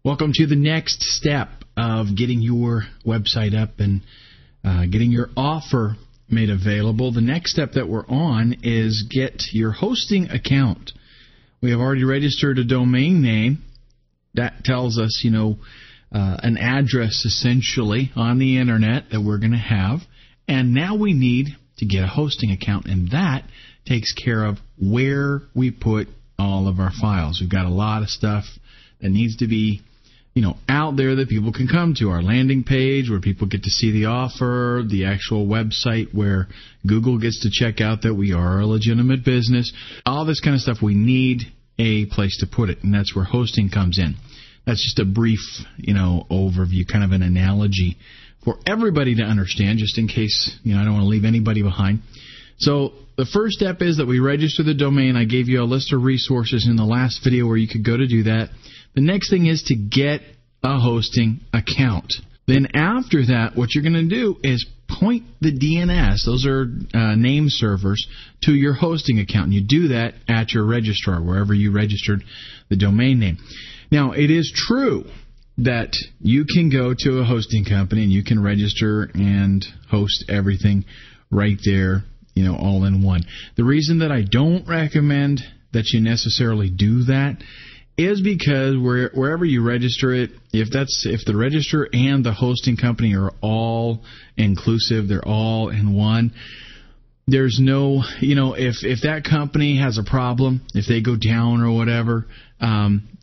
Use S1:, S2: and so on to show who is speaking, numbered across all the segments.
S1: Welcome to the next step of getting your website up and getting your offer made available. The next step that we're on is get your hosting account. We have already registered a domain name. That tells us, an address essentially on the internet that we're going to have. And now we need to get a hosting account, and that takes care of where we put all of our files. We've got a lot of stuff that needs to be out there that people can come to. Our landing page where people get to see the offer, the actual website where Google gets to check out that we are a legitimate business. All this kind of stuff, we need a place to put it, and that's where hosting comes in. That's just a brief, overview, kind of an analogy for everybody to understand, just in case, I don't want to leave anybody behind. So the first step is that we register the domain. I gave you a list of resources in the last video where you could go to do that. The next thing is to get a hosting account. Then after that, what you're going to do is point the DNS, those are name servers, to your hosting account. And you do that at your registrar, wherever you registered the domain name. Now, it is true that you can go to a hosting company and you can register and host everything right there, all in one. The reason that I don't recommend that you necessarily do that is because wherever you register it, if the registrar and the hosting company are all inclusive, they're all in one, there's no, if that company has a problem, if they go down or whatever,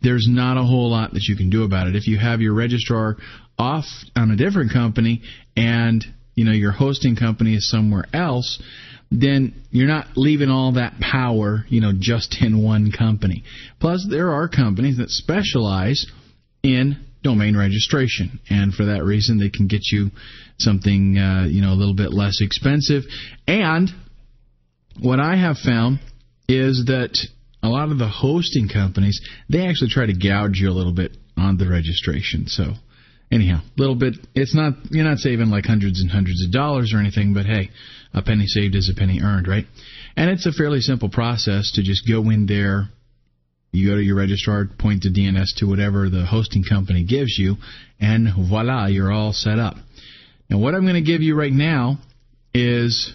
S1: there's not a whole lot that you can do about it. If you have your registrar off on a different company and, your hosting company is somewhere else, then you're not leaving all that power, just in one company. Plus, there are companies that specialize in domain registration, and for that reason, they can get you something, a little bit less expensive. And what I have found is that a lot of the hosting companies, they actually try to gouge you a little bit on the registration. So anyhow, a little bit, you're not saving like hundreds and hundreds of dollars or anything, but hey, a penny saved is a penny earned, right? And it's a fairly simple process to just go in there, you go to your registrar, point the DNS to whatever the hosting company gives you, and voila, you're all set up. Now, what I'm going to give you right now is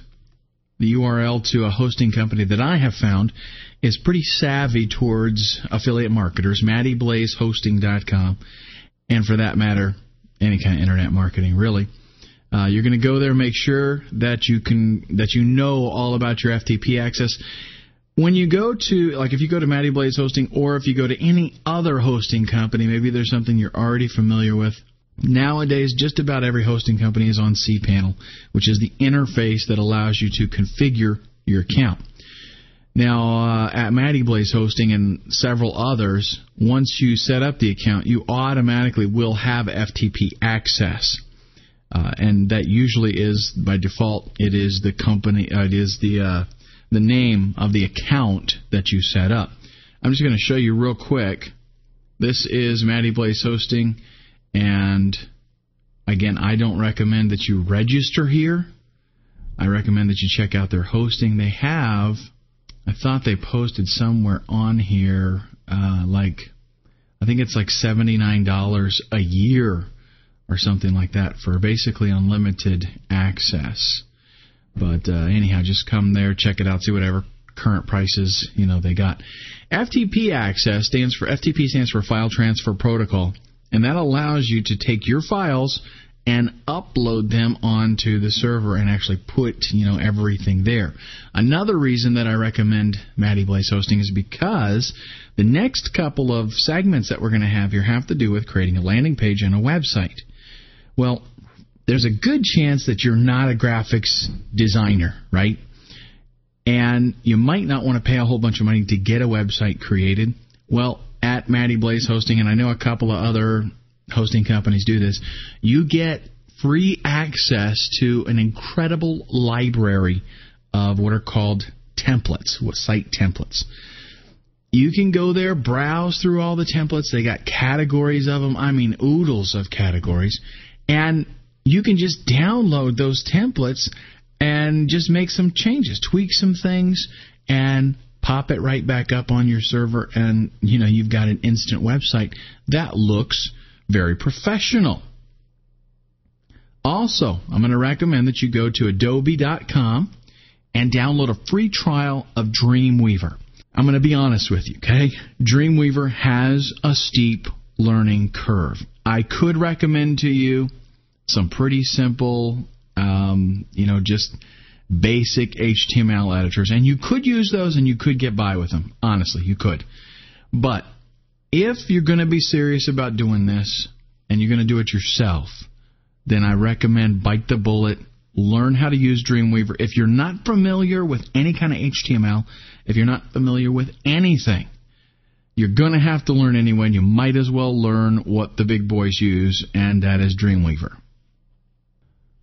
S1: the URL to a hosting company that I have found is pretty savvy towards affiliate marketers, MattyBlazeHosting.com, and for that matter, any kind of internet marketing, really. You're going to go there, make sure that you know all about your FTP access. When you go to, if you go to Matty Blaze Hosting, or if you go to any other hosting company, maybe there's something you're already familiar with. Nowadays, just about every hosting company is on cPanel, which is the interface that allows you to configure your account. Now, at Matty Blaze Hosting and several others, once you set up the account, you automatically will have FTP access. And that usually is, by default, it is the company, it is the name of the account that you set up. I'm just going to show you real quick. This is Matty Blaze Hosting, and again, I don't recommend that you register here. I recommend that you check out their hosting. They have, I thought they posted somewhere on here, I think it's like $79 a year or something like that for basically unlimited access. But anyhow, just come there, check it out, see whatever current prices they got. FTP access FTP stands for File Transfer Protocol, and that allows you to take your files and upload them onto the server and actually put everything there. Another reason that I recommend Matty Blaze Hosting is because the next couple of segments that we're going to have here have to do with creating a landing page and a website. Well, there's a good chance that you're not a graphics designer, right? And you might not want to pay a whole bunch of money to get a website created. Well, at Matty Blaze Hosting, and I know a couple of other hosting companies do this, you get free access to an incredible library of what are called templates, site templates. You can go there, browse through all the templates. They got categories of them. I mean, oodles of categories. And you can just download those templates and just make some changes, tweak some things, and pop it right back up on your server, and you've got an instant website that looks very professional. Also, I'm going to recommend that you go to adobe.com and download a free trial of Dreamweaver. I'm going to be honest with you, okay? Dreamweaver has a steep learning curve. I could recommend to you some pretty simple, just basic HTML editors, and you could use those and you could get by with them. Honestly, you could. But if you're going to be serious about doing this and you're going to do it yourself, then I recommend bite the bullet, learn how to use Dreamweaver. If you're not familiar with any kind of HTML, if you're not familiar with anything, you're going to have to learn anyway, and you might as well learn what the big boys use, and that is Dreamweaver.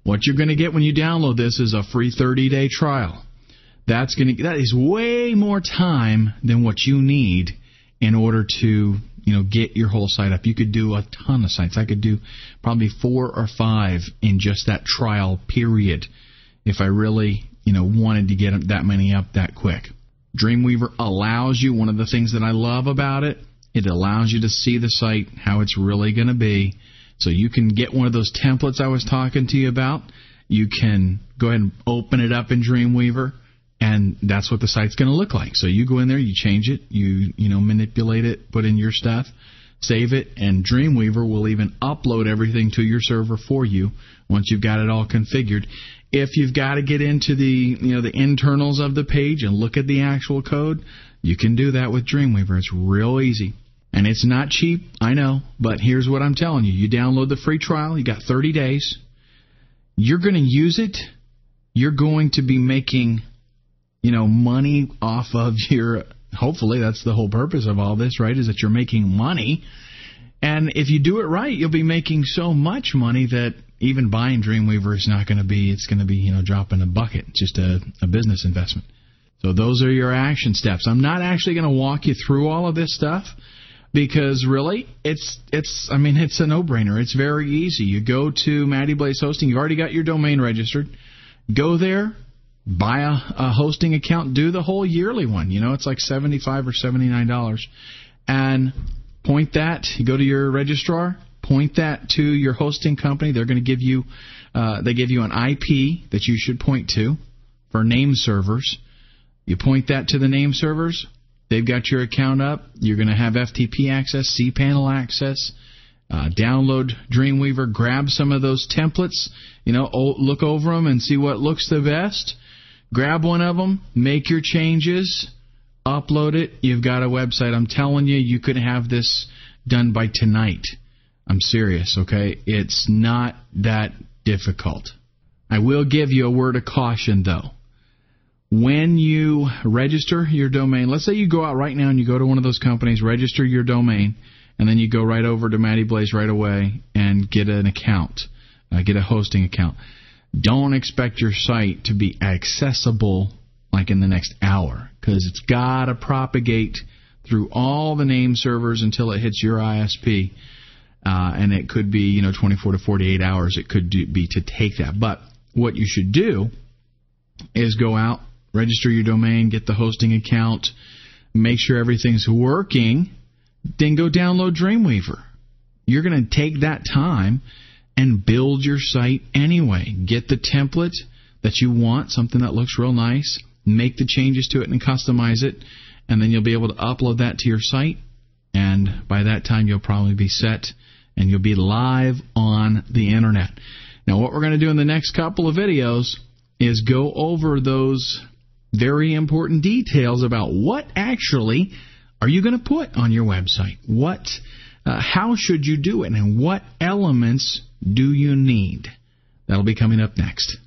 S1: What you're going to get when you download this is a free 30-day trial. That is way more time than what you need in order to get your whole site up. You could do a ton of sites. I could do probably 4 or 5 in just that trial period if I really, wanted to get that many up that quick. Dreamweaver allows you, one of the things that I love about it, it allows you to see the site, how it's really going to be. So you can get one of those templates I was talking to you about. You can go ahead and open it up in Dreamweaver, and that's what the site's going to look like. So you go in there, you change it, you manipulate it, put in your stuff, save it, and Dreamweaver will even upload everything to your server for you once you've got it all configured. If you've got to get into the internals of the page and look at the actual code, you can do that with Dreamweaver. It's real easy. And it's not cheap, I know, but here's what I'm telling you. You download the free trial, you got 30 days. You're going to use it. You're going to be making money off of your, hopefully that's the whole purpose of all this, right, is that you're making money. And if you do it right, you'll be making so much money that even buying Dreamweaver is not going to be, it's going to be, drop in a bucket, just a business investment. So those are your action steps. I'm not actually going to walk you through all of this stuff because really it's a no-brainer. It's very easy. You go to Matty Blaze Hosting. You've already got your domain registered. Go there. Buy a hosting account, do the whole yearly one. It's like $75 or $79. And point that, you go to your registrar, point that to your hosting company. They're going to give you, they give you an IP that you should point to for name servers. You point that to the name servers. They've got your account up. You're going to have FTP access, cPanel access. Download Dreamweaver, grab some of those templates, look over them and see what looks the best. Grab one of them, make your changes, upload it. You've got a website. I'm telling you, you could have this done by tonight. I'm serious, okay? It's not that difficult. I will give you a word of caution, though. When you register your domain, let's say you go out right now and you go to one of those companies, register your domain, and then you go right over to Matty Blaze right away and get an account, get a hosting account. Don't expect your site to be accessible like in the next hour because it's got to propagate through all the name servers until it hits your ISP. And it could be 24 to 48 hours it could be to take that. But what you should do is go out, register your domain, get the hosting account, make sure everything's working, then go download Dreamweaver. You're going to take that time and build your site anyway. Get the template that you want, something that looks real nice, make the changes to it and customize it, and then you'll be able to upload that to your site, and by that time you'll probably be set and you'll be live on the internet. Now what we're going to do in the next couple of videos is go over those very important details about what actually are you going to put on your website? How should you do it? And what elements do you need? That'll be coming up next.